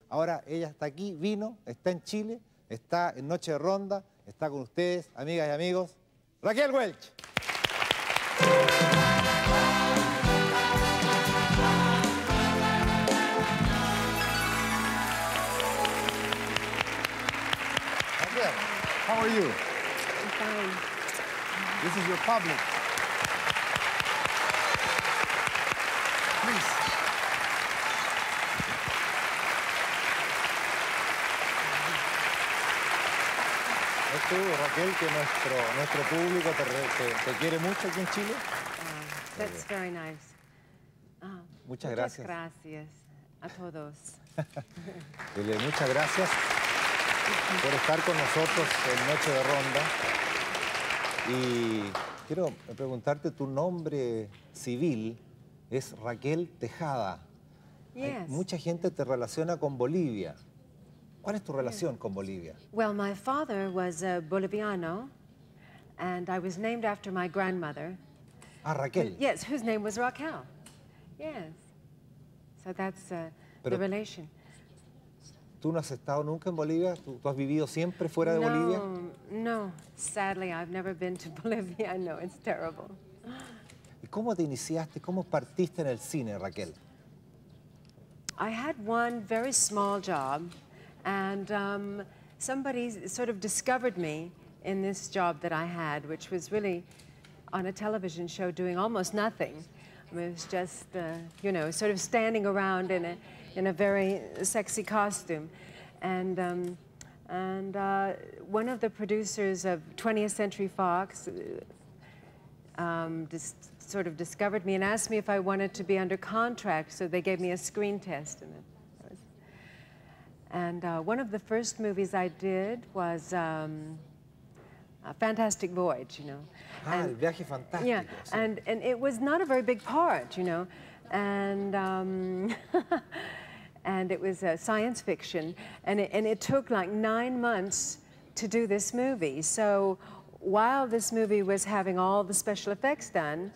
Ahora ella está aquí, vino, está en Chile, está en Noche de Ronda, está con ustedes, amigas y amigos, Raquel Welch. Raquel, how are you? I'm fine. This is your public. Please. ¿Es tú, Raquel, que nuestro público te quiere mucho aquí en Chile? That's very nice. Muchas gracias. Muchas gracias a todos. Dile muchas gracias por estar con nosotros en Noche de Ronda. Y quiero preguntarte, tu nombre civil es Raquel Tejada. Yes. Mucha gente te relaciona con Bolivia. ¿Cuál es tu relación con Bolivia? Well, my father was a Boliviano, and I was named after my grandmother. Ah, Raquel. Yes, whose name was Raquel. Yes. So that's the relation. ¿Tú no has estado nunca en Bolivia? ¿Tú has vivido siempre fuera de Bolivia? No. Sadly, I've never been to Bolivia. I know, it's terrible. ¿Y cómo te iniciaste, cómo partiste en el cine, Raquel? I had one very small job, and somebody sort of discovered me in this job that I had, which was really on a television show doing almost nothing. I mean, it was just, you know, sort of standing around in a very sexy costume. And one of the producers of 20th Century Fox just sort of discovered me and asked me if I wanted to be under contract, so they gave me a screen test. And one of the first movies I did was a Fantastic Voyage, you know. El viaje fantástico. Yeah, sí. and it was not a very big part, you know, and and it was science fiction, and it took like 9 months to do this movie. So while this movie was having all the special effects done,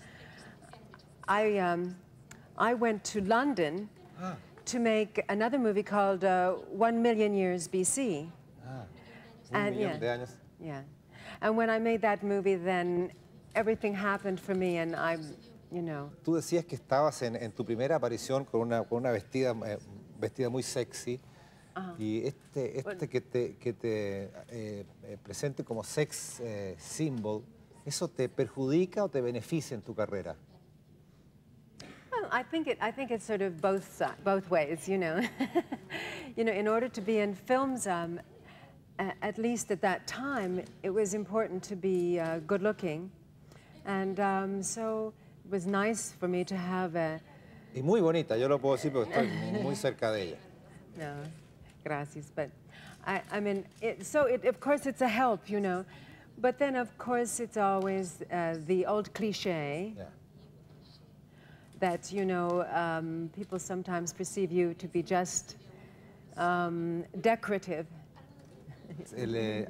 I went to London to make another movie called 1 Million Years BC. Un millón de años. Yeah. And when I made that movie, then everything happened for me, and you know. Tú decías que estabas en tu primera aparición con una vestida muy sexy. Y que te presente como sex symbol, ¿eso te perjudica o te beneficia en tu carrera? Well, I think it's sort of both ways, you know. You know, in order to be in films, at least at that time, it was important to be good looking, and so it was nice for me to have a. Y muy bonita, yo lo puedo decir porque estoy muy cerca de ella. No, gracias, but I mean, of course it's a help, you know, but then of course it's always the old cliche. Yeah. That, you know, people sometimes perceive you to be just decorative.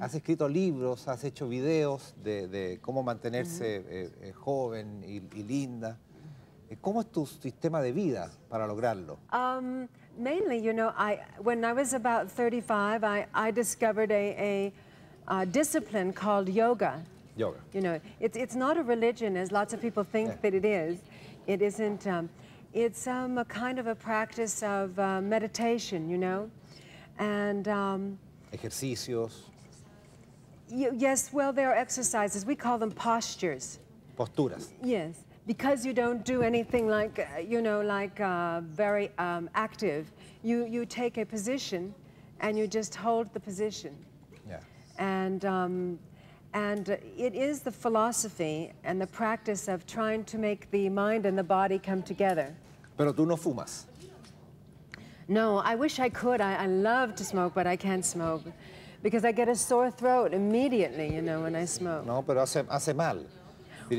Has escrito libros, has hecho videos de cómo mantenerse joven y linda. ¿Cómo es tu sistema de vida para lograrlo? Mainly, you know, when I was about 35, I discovered a discipline called yoga. Yoga. You know, it's not a religion, as lots of people think that it is. It isn't. It's a kind of a practice of meditation, you know, and Ejercicios. yes, well, there are exercises. We call them postures. Posturas. Yes, because you don't do anything like, you know, like very active. You take a position, and you just hold the position. Yeah. And it is the philosophy and the practice of trying to make the mind and the body come together. Pero tú no fumas. No, I wish I could. I love to smoke, but I can't smoke because I get a sore throat immediately, you know, when I smoke. No, pero hace mal.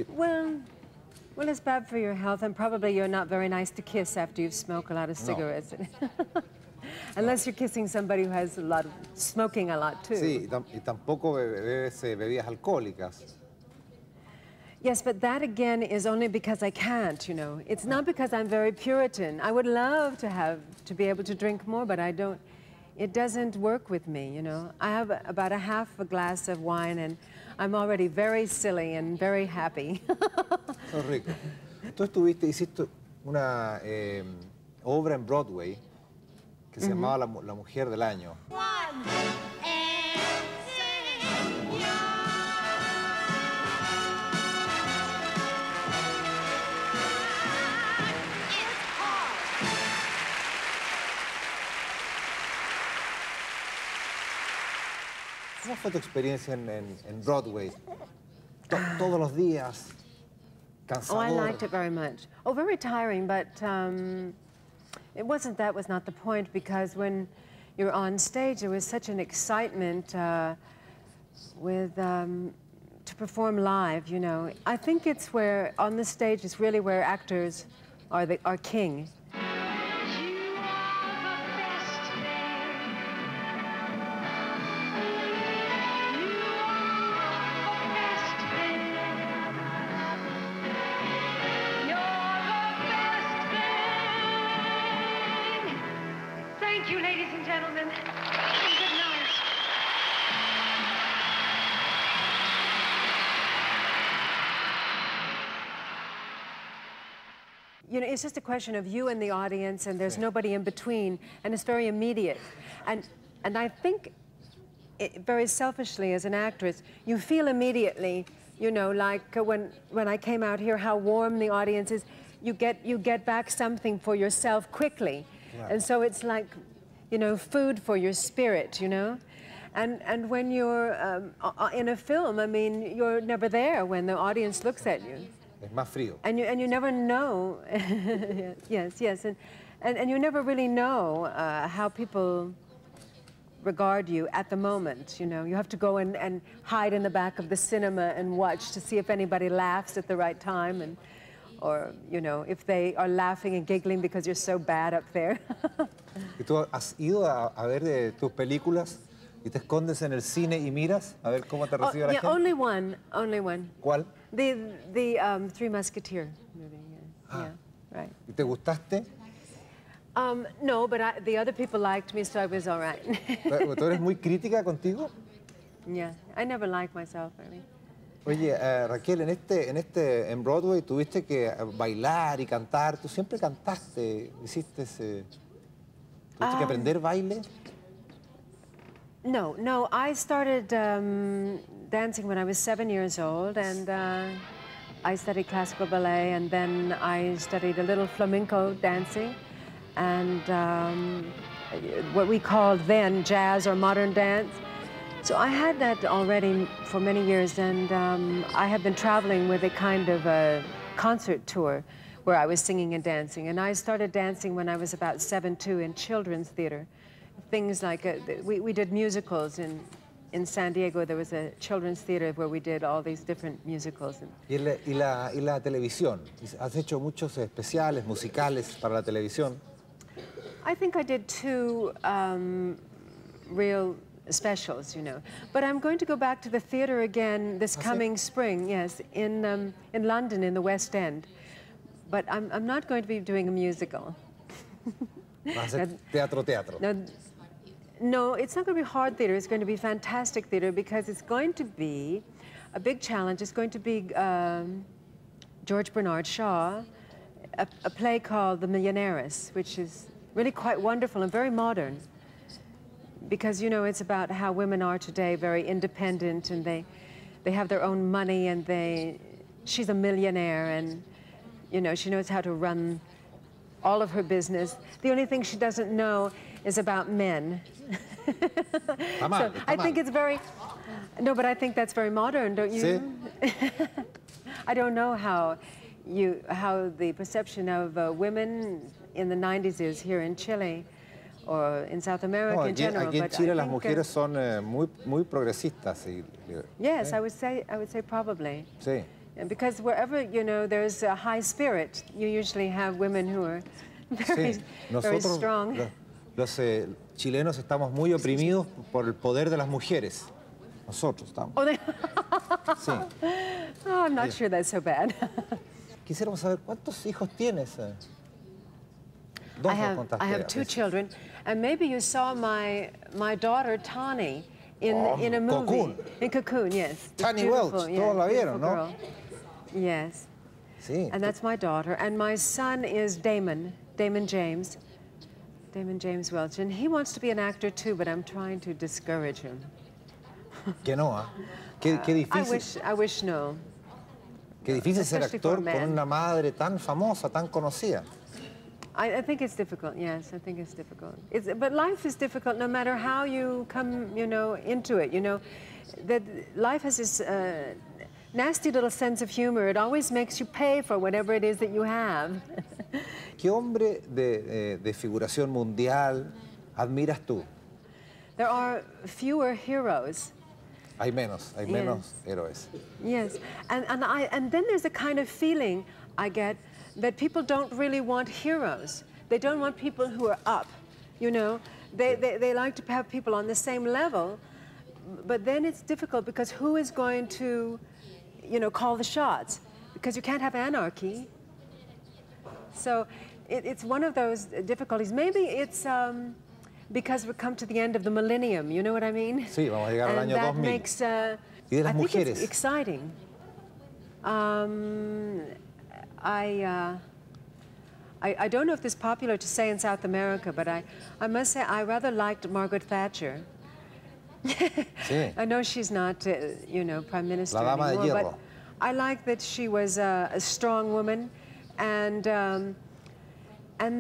Well, it's bad for your health, and probably you're not very nice to kiss after you've smoked a lot of cigarettes. No. Unless you're kissing somebody who has smoking a lot too. Sí, y tampoco bebes bebidas alcohólicas. Yes, but that again is only because I can't, you know. It's not because I'm very Puritan. I would love to be able to drink more, but I don't. it doesn't work with me, you know. I have about a half a glass of wine and I'm already very silly and very happy. Eso es rico. Tú hiciste una obra en Broadway que se llamaba La Mujer del Año. ¿Cómo fue tu experiencia en Broadway? Todos los días, cansador. Oh, I liked it very much. Oh, very tiring, but that was not the point, because when you're on stage, there was such an excitement to perform live, you know. I think it's where, on the stage, is really where actors are king. Thank you, ladies and gentlemen. Good night. You know, it's just a question of you and the audience, and there's nobody in between, and it's very immediate. And I think, very selfishly as an actress, you feel immediately, you know, like when I came out here, how warm the audience is. You get back something for yourself quickly. Right. And so it's like, you know, food for your spirit, you know? And when you're in a film, I mean, you're never there when the audience looks at you. Es más frío. And you never know, yes, and you never really know how people regard you at the moment, you know. You have to go and hide in the back of the cinema and watch to see if anybody laughs at the right time, or, you know, if they are laughing and giggling because you're so bad up there. ¿Y tú has ido a ver tus películas y te escondes en el cine y miras a ver cómo te recibe la gente? Only one. ¿Cuál? The Three Musketeers movie. Yeah, right. ¿Y te gustaste? No, but the other people liked me, so I was all right. ¿Tú eres muy crítica contigo? Yeah, I never liked myself, really. Oye, Raquel, en Broadway tuviste que bailar y cantar. ¿Tú siempre cantaste? ¿Tuviste que aprender baile? No, I started dancing when I was 7 years old, and I studied classical ballet, and then I studied a little flamenco dancing, and what we called then jazz or modern dance. So I had that already for many years, and I have been traveling with a kind of a concert tour where I was singing and dancing. And I started dancing when I was about 7 too, in children's theater. Things like, we did musicals in San Diego. There was a children's theater where we did all these different musicals. ¿Y la televisión? ¿Has hecho muchos especiales, musicales para la televisión? I think I did 2 real specials, you know. But I'm going to go back to the theater again this coming spring, yes, in London, in the West End. But I'm not going to be doing a musical. ¿Vas a hacer teatro? No, it's not going to be hard theater. It's going to be fantastic theater, because it's going to be a big challenge. It's going to be George Bernard Shaw, a play called The Millionaires, which is really quite wonderful and very modern. Because, you know, it's about how women are today, very independent, and they have their own money, and she's a millionaire, and, you know, she knows how to run all of her business. The only thing she doesn't know is about men. So I think it's very, no, but I think that's very modern, don't you? Sí. I don't know how the perception of women in the 90s is here in Chile, or in South America in general. Aquí en Chile las mujeres son muy progresistas. Yes, I would say probably. Sí. Because wherever, you know, there's a high spirit, you usually have women who are very strong. Los chilenos estamos muy oprimidos por el poder de las mujeres. Nosotros estamos. Sí. Oh, I'm not sure that's so bad. Quisiéramos saber, ¿cuántos hijos tienes? Dos nos contaste. I have two children, and maybe you saw my daughter Tani in a movie. Cocoon. In Cocoon, yes. Tani Welch, todos la vieron, ¿no? Girl. Yes. Sí. And that's my daughter, and my son is Damon James Welch, and he wants to be an actor too, but I'm trying to discourage him. Que no, ¿ah? Qué difícil. I wish no. Qué difícil ser Especially actor for a con man. una madre tan famosa, tan conocida. I think it's difficult, yes, I think it's difficult. But life is difficult no matter how you come, into it, That life has this nasty little sense of humor. It always makes you pay for whatever it is that you have. ¿Qué hombre de figuración mundial admiras tú? There are fewer heroes. Hay menos héroes. Yes, and then there's a kind of feeling I get that people don't really want heroes. They don't want people who are up, They like to have people on the same level, but then it's difficult because who is going to, call the shots? Because you can't have anarchy. So it's one of those difficulties. Maybe it's because we've come to the end of the millennium, you know what I mean? Sí, vamos a llegar al año 2000. Makes, ¿Y de las I think mujeres? it's exciting. I don't know if this is popular to say in South America, but I must say I rather liked Margaret Thatcher. Sí. I know she's not, Prime Minister La dama de anymore, hierro. but I like that she was a strong woman and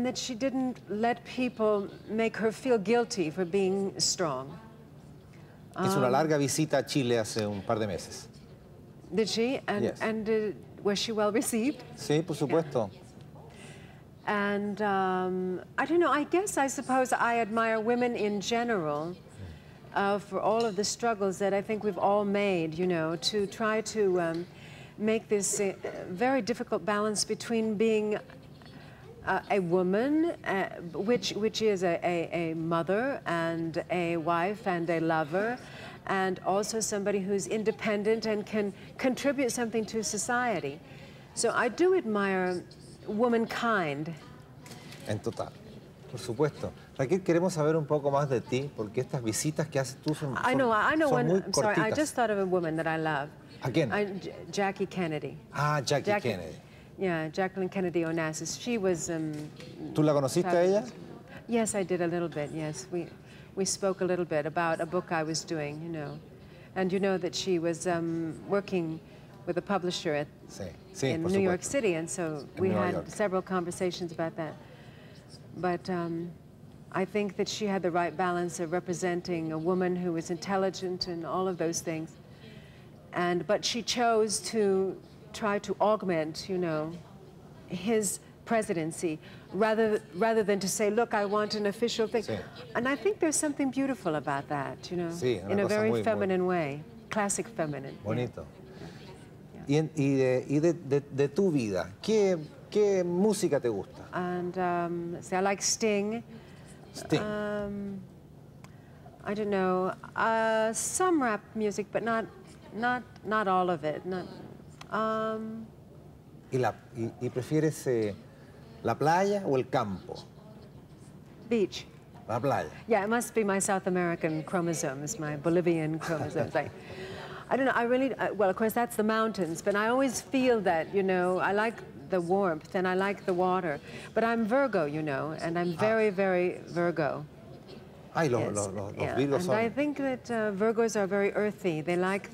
that she didn't let people make her feel guilty for being strong. Hizo una larga visita a Chile hace un par de meses. Did she? And, Yes. and was she well received? Sí, por supuesto. And I don't know, I suppose I admire women in general for all of the struggles that I think we've all made, to try to make this very difficult balance between being a woman, which is a mother and a wife and a lover, and also somebody who's independent and can contribute something to society. So I do admire womankind. En total, por supuesto. Raquel, queremos saber un poco más de ti, porque estas visitas que haces tú son I know son one. muy I'm sorry, I cortitas. just thought of a woman that I love. ¿A quién? Jackie Kennedy. Ah, Jackie Kennedy. Yeah, Jacqueline Kennedy Onassis. She was. ¿Tú la conociste a ella? Yes, I did a little bit. Yes, we spoke a little bit about a book I was doing, and you know that she was working with a publisher in New York City, and so we had several conversations about that. But I think that she had the right balance of representing a woman who was intelligent and all of those things. But she chose to try to augment, his presidency rather than to say, look, I want an official thing. Sí. And I think there's something beautiful about that, Sí, in a very muy, feminine way, classic feminine. Bonito. Yeah. Y de tu vida, ¿qué música te gusta? And I like Sting. Sting. I don't know, some rap music, but not all of it. ¿Y prefieres la playa o el campo? Beach. La playa. Yeah, it must be my South American chromosomes, my Bolivian chromosomes. I don't know, I really, well, of course, that's the mountains, but I always feel that, I like the warmth and I like the water. But I'm Virgo, and I'm very, very Virgo. Ay, los Virgos And son... I think that Virgos are very earthy. They like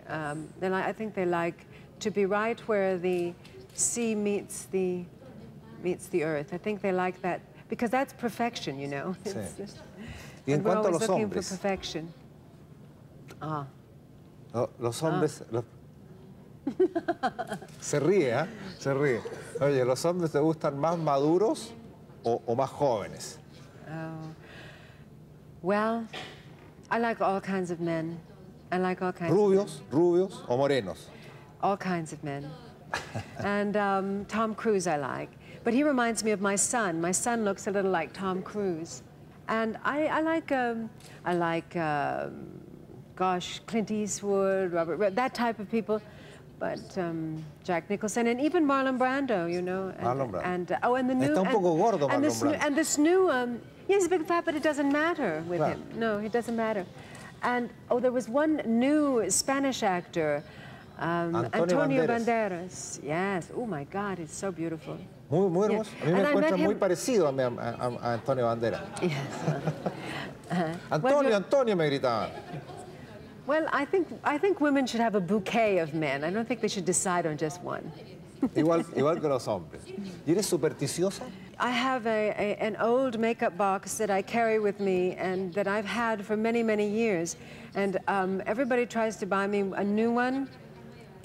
I think they like to be right where the sea meets the earth. I think they like that because that's perfection, Sí. It's, Y en and we're cuanto a always los looking for hombres, perfection. los hombres... Se ríe, ¿eh? Se ríe. Oye, ¿los hombres te gustan más maduros o más jóvenes? Well, I like all kinds of men. I like all kinds. ¿Rubios o morenos? All kinds of men. And Tom Cruise I like. But he reminds me of my son. My son looks a little like Tom Cruise. And I like, gosh, Clint Eastwood, Robert, that type of people. But Jack Nicholson and even Marlon Brando, you know. Marlon Brando. And the new... Está un poco gordo Marlon Brando. And this new... yeah, he's a big fat, but it doesn't matter with Claro. him. No, it doesn't matter. And, there was one new Spanish actor, Antonio Banderas. Yes. Oh, my God, he's so beautiful. Muy, muy hermoso. Yeah. A mí me And I encuentra met him- muy parecido a Antonio Banderas. Yes. Antonio, Antonio, me gritaban. Well, I think women should have a bouquet of men. I don't think they should decide on just one. Igual que los hombres. ¿Y eres supersticiosa? I have an old makeup box that I carry with me and that I've had for many, many years. And everybody tries to buy me a new one,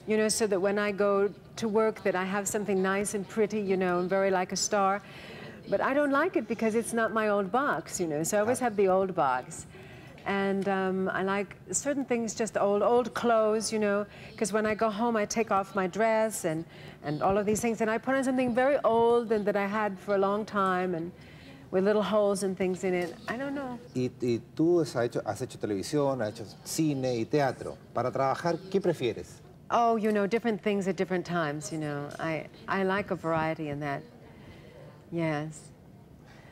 you know, so that when I go to work that I have something nice and pretty, you know, and very like a star. But I don't like it because it's not my old box, you know, so I always have the old box. And I like certain things, just old clothes, you know, because when I go home, I take off my dress and all of these things, and I put on something very old and that I had for a long time, and with little holes and things in it. I don't know. Y tú has hecho televisión, has hecho cine y teatro. Para trabajar, ¿qué prefieres? Oh, you know, different things at different times, you know. I like a variety in that. Yes.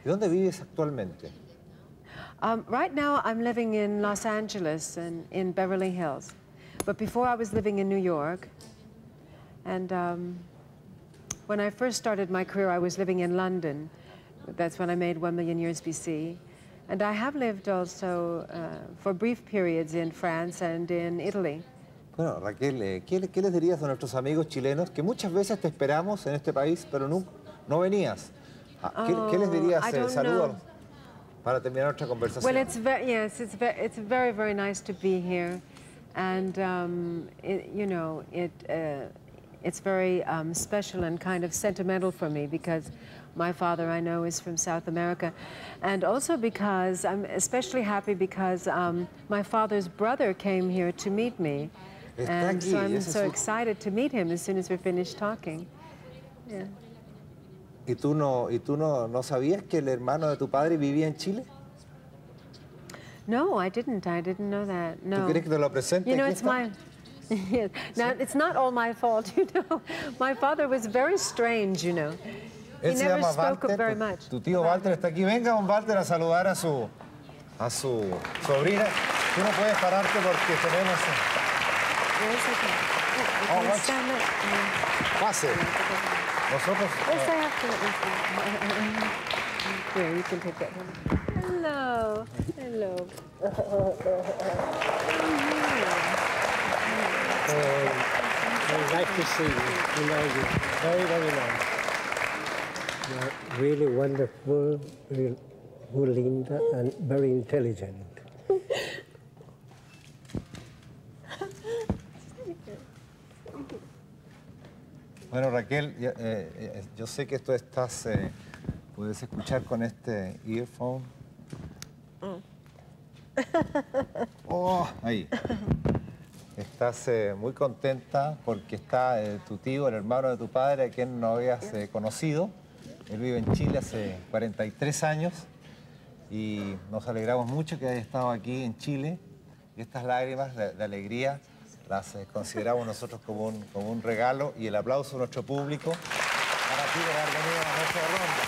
¿Y dónde vives actualmente? Right now, I'm living in Los Angeles and in Beverly Hills. But before, I was living in New York. And when I first started my career, I was living in London. That's when I made 1 Million Years BC. And I have lived also for brief periods in France and in Italy. Bueno, Raquel, ¿qué les dirías a nuestros amigos chilenos que muchas veces te esperamos en este país, pero no venías? ¿Qué les dirías, saludos, para terminar nuestra conversación? Well, it's very, very nice to be here, and you know, it's very special and kind of sentimental for me because my father, I know, is from South America, and also because I'm especially happy because my father's brother came here to meet me, and so I'm so excited to meet him as soon as we're finished talking. Yeah. ¿Y tú no sabías que el hermano de tu padre vivía en Chile? No, I didn't know that. No. ¿Tú quieres que te lo presente? You know, it's my... Yes. Now, it's not all my fault, you know. My father was very strange, you know. He never spoke up very much. Tu tío Walter está aquí. Venga, don Walter, a saludar a su sobrina. Tú no puedes pararte porque tenemos... Oh, Welch. Pase. Nosotros... Yes, I have to. Here, you can take that one. Hello. Hello. I'd like to see you. We know you. Very, very nice. You're really wonderful, muy linda, and very intelligent. Bueno, Raquel, yo sé que tú puedes escuchar con este earphone. Oh, ahí. Estás muy contenta porque está tu tío, el hermano de tu padre, a quien no habías conocido. Él vive en Chile hace 43 años y nos alegramos mucho que hayas estado aquí en Chile. Y estas lágrimas de alegría las consideramos nosotros como un regalo, y el aplauso de nuestro público para ti, por haber venido a la Noche de Ronda.